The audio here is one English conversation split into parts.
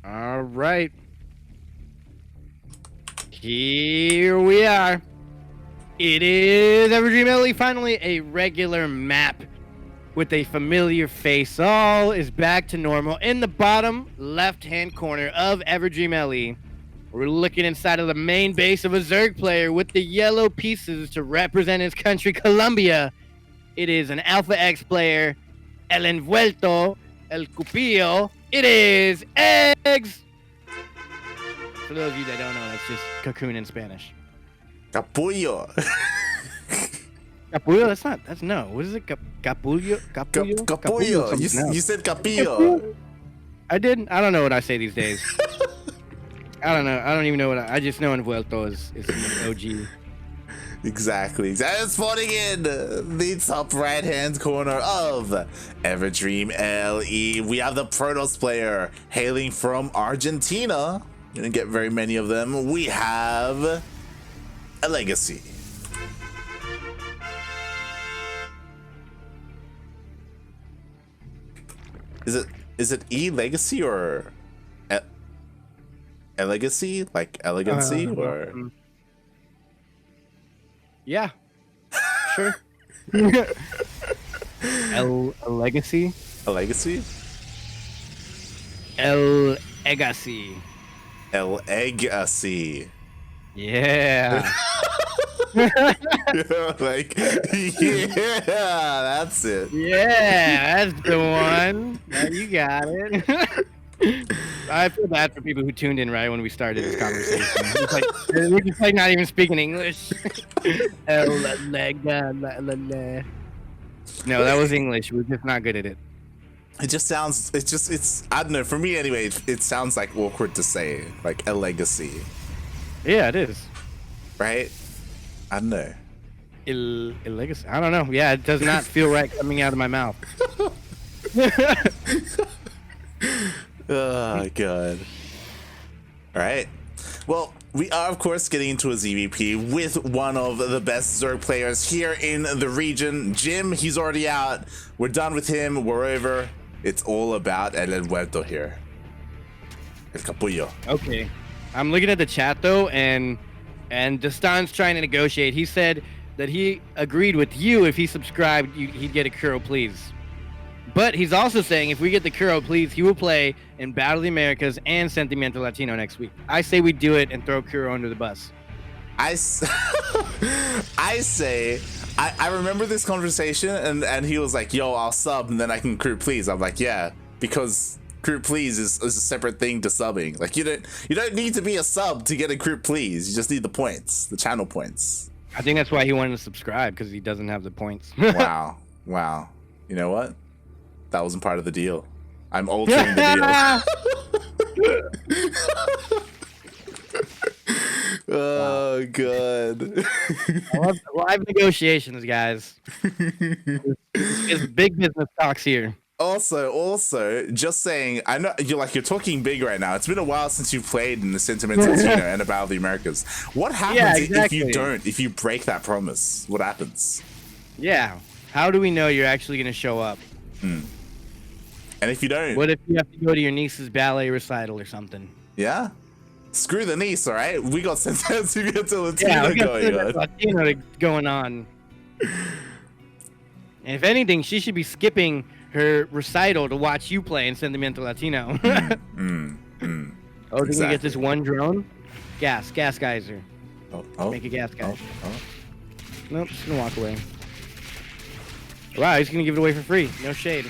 All right. Here we are. It is Everdream LE, finally a regular map with a familiar face. All is back to normal. In the bottom left-hand corner of Everdream LE, we're looking inside of the main base of a Zerg player with the yellow pieces to represent his country, Colombia. It is an Alpha X player, El Envuelto, El Cupillo. It is Eggs. For those of you that don't know, that's just cocoon in Spanish. Capullo. Capullo? That's no. What is it? Capullo? Capullo. You said capillo. I didn't. I don't know what I say these days. I don't know. I don't even know what I just know Envuelto is OG. Exactly. It's spawning in the top right-hand corner of Everdream LE. We have the Protoss player hailing from Argentina. Didn't get very many of them. We have Elegacy. Is it eLegacy or Elegacy? Like elegancy or? Yeah. Sure. Elegacy. Elegacy. Elegacy. Elegacy. Yeah. Like, yeah, that's it. Yeah, that's the one. Yeah, you got it. I feel bad for people who tuned in right when we started this conversation. We're just like not even speaking English. No, that was English. We're just not good at it. It just sounds, it's, I don't know, for me anyway, it sounds like awkward to say, like a legacy. Yeah, it is. Right? I don't know. Legacy. I don't know. Yeah, it does not feel right coming out of my mouth. Oh, God. All right. Well, we are, of course, getting into a ZvP with one of the best Zerg players here in the region. Jim, he's already out. We're done with him. We're over. It's all about El Envuelto here. El Capullo. Okay. I'm looking at the chat, though, and Destan's trying to negotiate. He said that he agreed with you if he subscribed, he'd get a Kuro Please. But he's also saying if we get the Kuro Please, he will play in Battle of the Americas and Sentimiento Latino next week. I say we do it and throw Kuro under the bus. I say, I remember this conversation and he was like, yo, I'll sub and then I can Kuro Please. I'm like, yeah, because Kuro Please is a separate thing to subbing. Like you don't need to be a sub to get a Kuro Please. You just need the points, the channel points. I think that's why he wanted to subscribe, because he doesn't have the points. Wow. You know what? That wasn't part of the deal. I'm altering the deal. Oh, God. I love live negotiations, guys. It's big business talks here. Also, just saying, I know you're talking big right now. It's been a while since you played in the Sentimiento Latino and a Battle of the Americas. What happens if you break that promise? What happens? Yeah. How do we know you're actually going to show up? And if you don't, what if you have to go to your niece's ballet recital or something? Yeah. Screw the niece, all right? We got Sentimiento Latino going on. And if anything, she should be skipping her recital to watch you play in Sentimiento Latino. Oh, did we get this one drone? Gas geyser. Make a gas geyser. Nope, just gonna walk away. Wow, he's gonna give it away for free. No shade.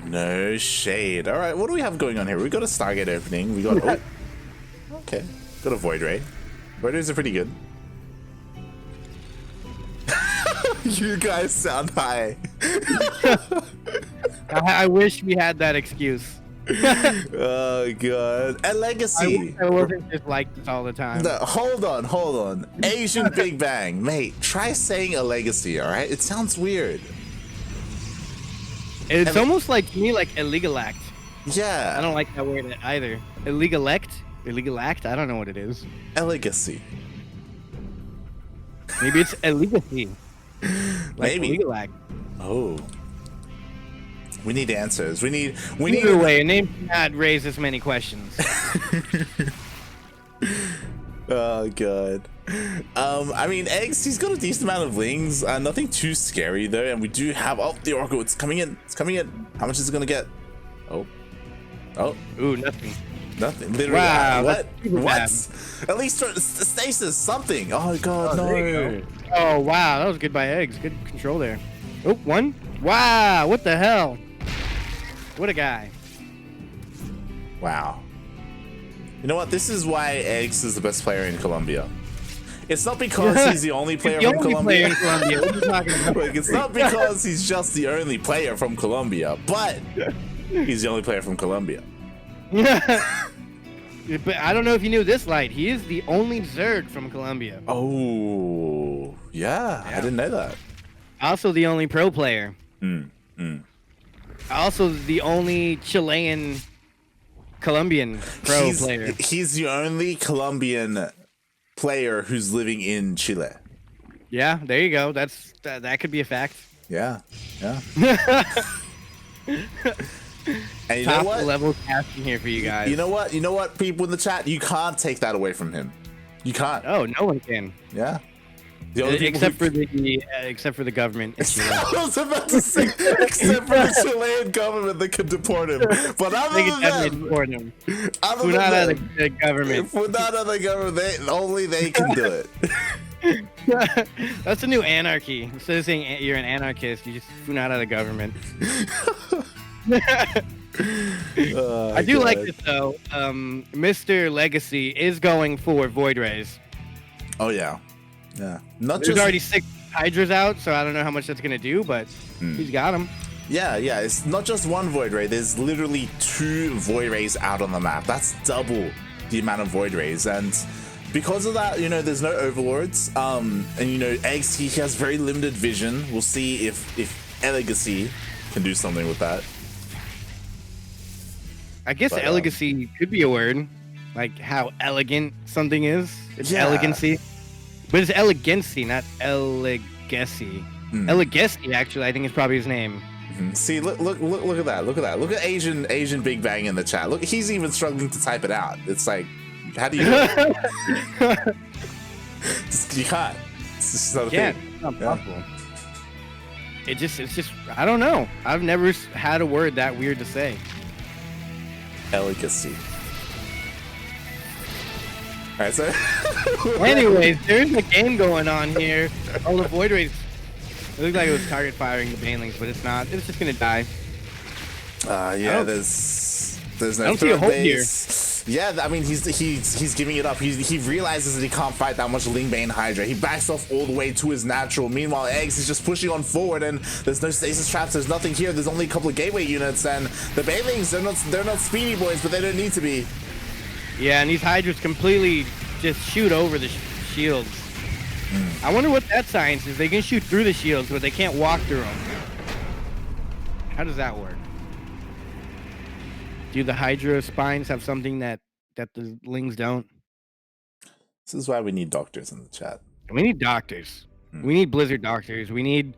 No shade. All right, what do we have going on here? We got a Stargate opening. We got okay. Got a Void Ray. Void Rays are pretty good. You guys sound high. I wish we had that excuse. Oh, God. And Legacy. I wasn't just like this all the time. No, hold on. Asian Big Bang. Mate, try saying a Legacy, all right? It sounds weird. It's almost like, to me, like illegal act. Yeah. I don't like that word either. Illegal act? Illegal act? I don't know what it is. Elegacy. Maybe it's Elegacy. Like Maybe. Illegal act. Oh. We need answers. We need. Either way, a name cannot raise as many questions. Oh god. I mean, eGGz, he's got a decent amount of lings. Nothing too scary though, and we do have. Oh, the Oracle. It's coming in. It's coming in. How much is it gonna get? Oh. Ooh, nothing. Nothing. Literally. Wow. What? Bad. At least stasis. Something. Oh god, no. Oh wow, that was good by eGGz. Good control there. Oh, one. Wow, what the hell? What a guy. Wow. You know what? This is why eGGz is the best player in Colombia. It's not because he's the only player from Colombia. What are you talking about? Look, it's not because he's just the only player from Colombia, but he's the only player from Colombia. But I don't know if you knew this, Light. He is the only Zerg from Colombia. Oh, yeah. I didn't know that. Also the only pro player. Also the only Chilean Colombian pro player. He's the only Colombian player who's living in Chile. Yeah, there you go. That could be a fact. Yeah. And you Top know what? level casting here for you guys. You know what? You know what, people in the chat? You can't take that away from him. You can't. Oh, no one can. Yeah. The only Except for the government in Chile. I was about to say, except for the Chilean government that could deport him. But other They than can that, definitely deport him. other We're than not out that, of the government. if we're not out of the government, only they can do it. That's a new anarchy. Instead of saying you're an anarchist, you just flew out of the government. I do like this though. Mr. Legacy is going for Void Rays. Oh yeah. Not There's just already 6 Hydras out, so I don't know how much that's gonna do, but he's got them. yeah. It's not just one Void Ray. There's literally 2 Void Rays out on the map. That's double the amount of Void Rays, and because of that, you know, there's no overlords. And you know, eGGz, he has very limited vision. We'll see if Elegacy can do something with that. I guess elegacy could be a word, like how elegant something is. It's elegancy, but it's elegancy, not elegacy. Elegacy, actually, I think is probably his name. See, look at that. Look at Asian Big Bang in the chat. Look, he's even struggling to type it out. It's like, how do you do it? You can't. It's just not a thing. It's not possible. It's just, I don't know. I've never had a word that weird to say. Elegacy. All right, so. Anyways, there's a game going on here. Oh, the Void Rays. It looked like it was target firing the Banelings, but it's not. It's just gonna die. Yeah, there's no I don't see a hope here. Yeah, I mean he's giving it up. He realizes that he can't fight that much Lingbane Hydra. He backs off all the way to his natural. Meanwhile, eGGz is just pushing on forward, and there's no stasis traps. There's nothing here. There's only a couple of gateway units, and the Banelings, they're not speedy boys, but they don't need to be. Yeah, and these Hydras completely just shoot over the shields. I wonder what that science is. They can shoot through the shields, but they can't walk through them. How does that work? Do the Hydra spines have something that the Lings don't? This is why we need doctors in the chat. We need doctors. We need Blizzard doctors. We need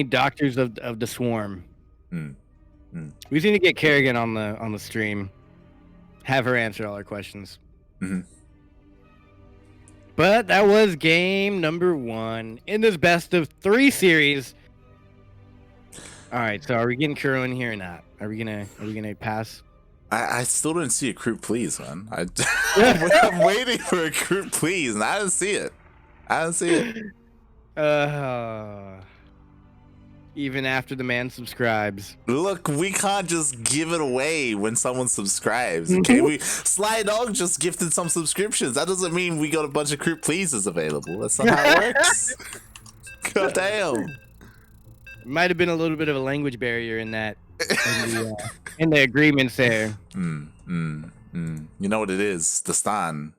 doctors of the swarm. We just need to get Kerrigan on the stream. Have her answer all our questions. But that was game number 1 in this best of 3 series. All right, so are we getting Kuro in here or not? Are we gonna pass? I still don't see a group, please, man. I'm waiting for a group, please, and I don't see it. Even after the man subscribes. Look, we can't just give it away when someone subscribes. Okay, Sly Dog just gifted some subscriptions. That doesn't mean we got a bunch of group pleases available. That's not how it works. God damn. Might have been a little bit of a language barrier in that, in the agreements there. You know what it is? The Stan.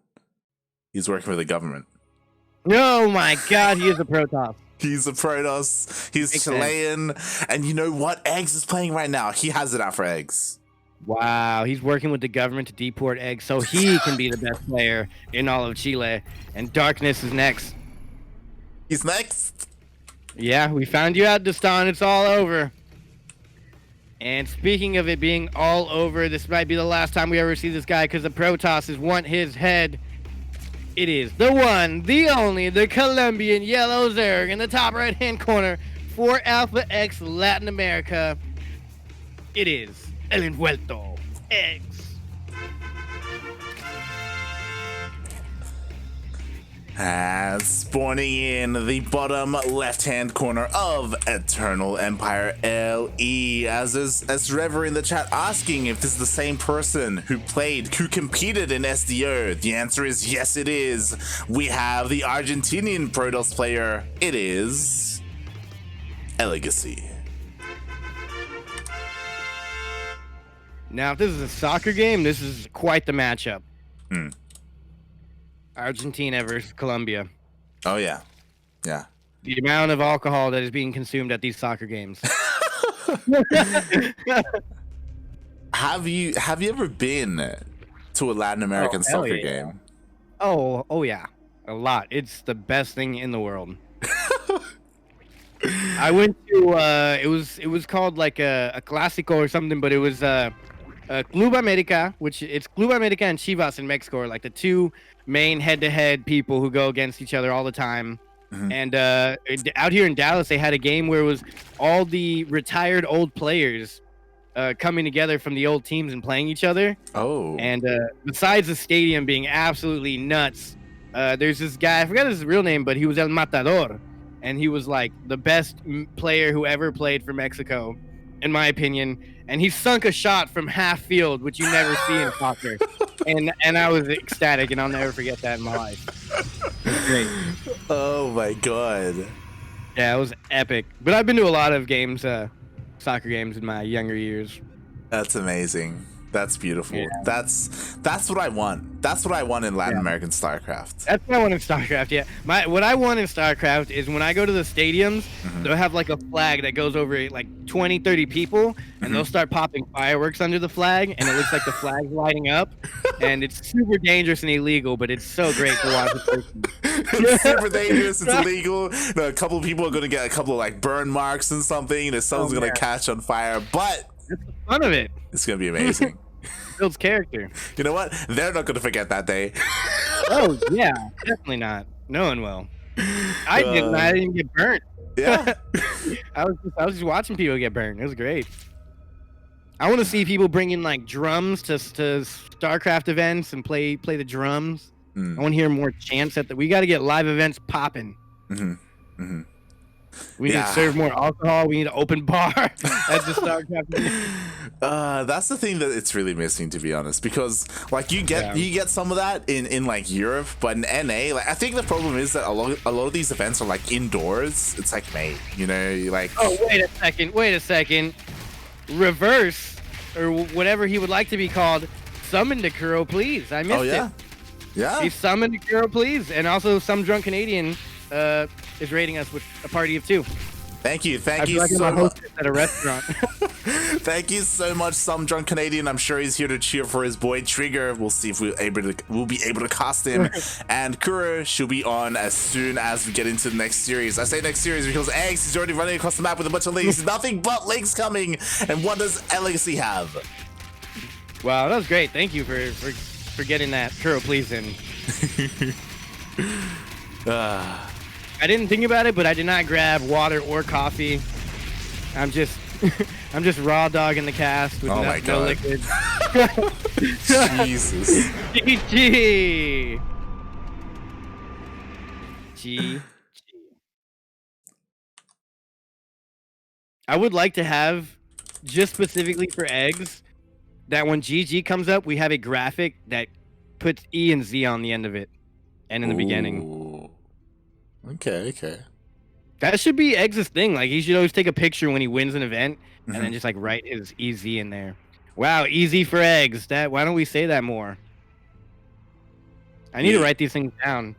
He's working for the government. Oh my God, he is a Protoss. He's a Protoss. He's Chilean. And you know what? eGGz is playing right now. He has it out for eGGz. Wow, he's working with the government to deport eGGz so he can be the best player in all of Chile. And Darkness is next. He's next? Yeah, we found you out, Destan. It's all over. And speaking of it being all over, this might be the last time we ever see this guy because the Protosses want his head. It is the one, the only, the Colombian Yellow Zerg in the top right-hand corner for Alpha X Latin America. It is El Envuelto X. And spawning in the bottom left-hand corner of Eternal Empire LE, as Rever in the chat asking if this is the same person who competed in SDO. The answer is yes, it is. We have the Argentinian Protoss player. It is Elegacy. Now, if this is a soccer game, this is quite the matchup. Argentina versus Colombia. Oh yeah, yeah. The amount of alcohol that is being consumed at these soccer games. Have you ever been to a Latin American soccer game? Oh yeah, a lot. It's the best thing in the world. I went to it was called like a Clásico or something, but it was Club America, which it's Club America and Chivas in Mexico are like the two main head-to-head people who go against each other all the time. And out here in Dallas, they had a game where it was all the retired old players coming together from the old teams and playing each other. Oh. And besides the stadium being absolutely nuts, there's this guy, I forgot his real name, but he was El Matador. And he was like the best player who ever played for Mexico, in my opinion. And he sunk a shot from half field, which you never see in soccer. And I was ecstatic, and I'll never forget that in my life. It was great. Oh my god. Yeah, it was epic. But I've been to a lot of games, soccer games in my younger years. That's amazing. That's beautiful. Yeah. That's what I want. That's what I want in Latin American StarCraft. That's what I want in StarCraft, yeah. What I want in StarCraft is when I go to the stadiums, they'll have like a flag that goes over like 20, 30 people, and they'll start popping fireworks under the flag, and it looks like the flag's lighting up, and it's super dangerous and illegal, but it's so great to watch in person. It's super dangerous. It's illegal. A couple of people are going to get a couple of like burn marks and something. There's someone's going to catch on fire, but that's the fun of it. It's going to be amazing. Builds character. You know what? They're not going to forget that day. Oh yeah, definitely not. No one will. I didn't get burnt. Yeah. I was just watching people get burned. It was great. I want to see people bring in like drums to StarCraft events and play the drums. I want to hear more chants we got to get live events popping. We need to serve more alcohol. We need an open bar at the StarCraft. That's the thing that it's really missing, to be honest, because like you get some of that in like Europe, but in NA, like I think the problem is that a lot of these events are like indoors. It's like, mate, you know, like. Oh, wait a second. Reverse, or whatever he would like to be called, summoned to Kuro, please. I missed it. Yeah. He summoned to Kuro, please, and also some drunk Canadian is rating us with a party of 2. Thank you like so much. At a restaurant. Thank you so much, some drunk Canadian. I'm sure he's here to cheer for his boy Trigger. We'll see if we'll be able to cast him. And Kuro should be on as soon as we get into the next series. I say next series because Eggs is already running across the map with a bunch of links. Nothing but links coming. And what does Elegacy have? Wow, that was great. Thank you for getting that Kuro please in. I didn't think about it, but I did not grab water or coffee. I'm just raw dogging the cast with no liquid. Jesus. GG. I would like to have, just specifically for eggs, that when GG comes up, we have a graphic that puts E and Z on the end of it, and in the beginning. Okay. That should be Egg's thing. Like, he should always take a picture when he wins an event, and then just like write his EZ in there. Wow, easy for Eggs. Why don't we say that more? I need to write these things down.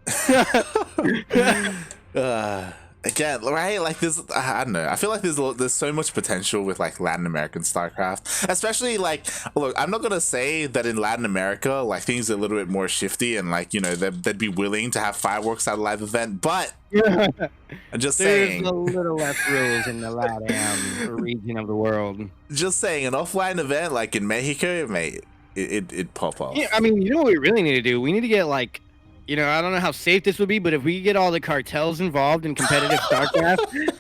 again, right? Like this, I don't know. I feel like there's so much potential with like Latin American StarCraft, especially like, look, I'm not gonna say that in Latin America like things are a little bit more shifty and like, you know, they'd be willing to have fireworks at a live event, but I'm just saying, there's a little less rules in the LatAm region of the world. Just saying, an offline event like in Mexico, mate, it'd pop off. Yeah, I mean, you know what we really need to do? We need to get like, you know, I don't know how safe this would be, but if we get all the cartels involved in competitive StarCraft,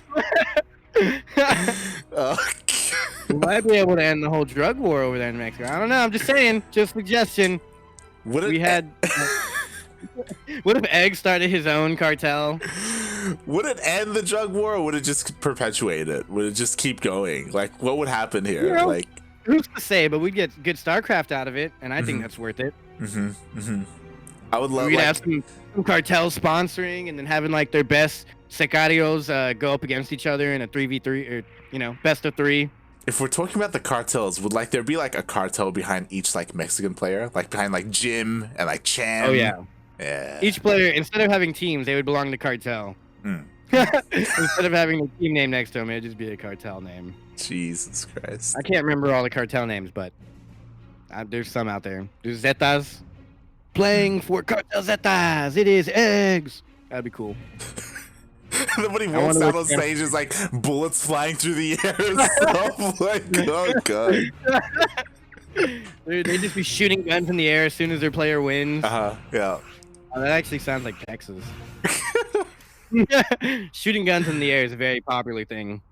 we might be able to end the whole drug war over there in Mexico. I don't know. I'm just saying. Just suggestion. What if Egg started his own cartel? Would it end the drug war, or would it just perpetuate it? Would it just keep going? Like, what would happen here? You know, like, who's to say? But we'd get good StarCraft out of it, and I think that's worth it. I would love. We'd have some cartels sponsoring, and then having like their best sicarios go up against each other in a 3v3, or you know, best of 3. If we're talking about the cartels, would like there be like a cartel behind each like Mexican player, like behind like Jim and like Cham? Oh yeah. Yeah. Each player, instead of having teams, they would belong to cartel. Instead of having a team name next to them, it'd just be a cartel name. Jesus Christ. I can't remember all the cartel names, but there's some out there. There's Zetas. Playing for Cartel Zetas. It is eggs. That'd be cool. And then when he walks out on stage, there's like bullets flying through the air and stuff. Like, oh god. They just be shooting guns in the air as soon as their player wins. Yeah. Oh, that actually sounds like Texas. Shooting guns in the air is a very popular thing.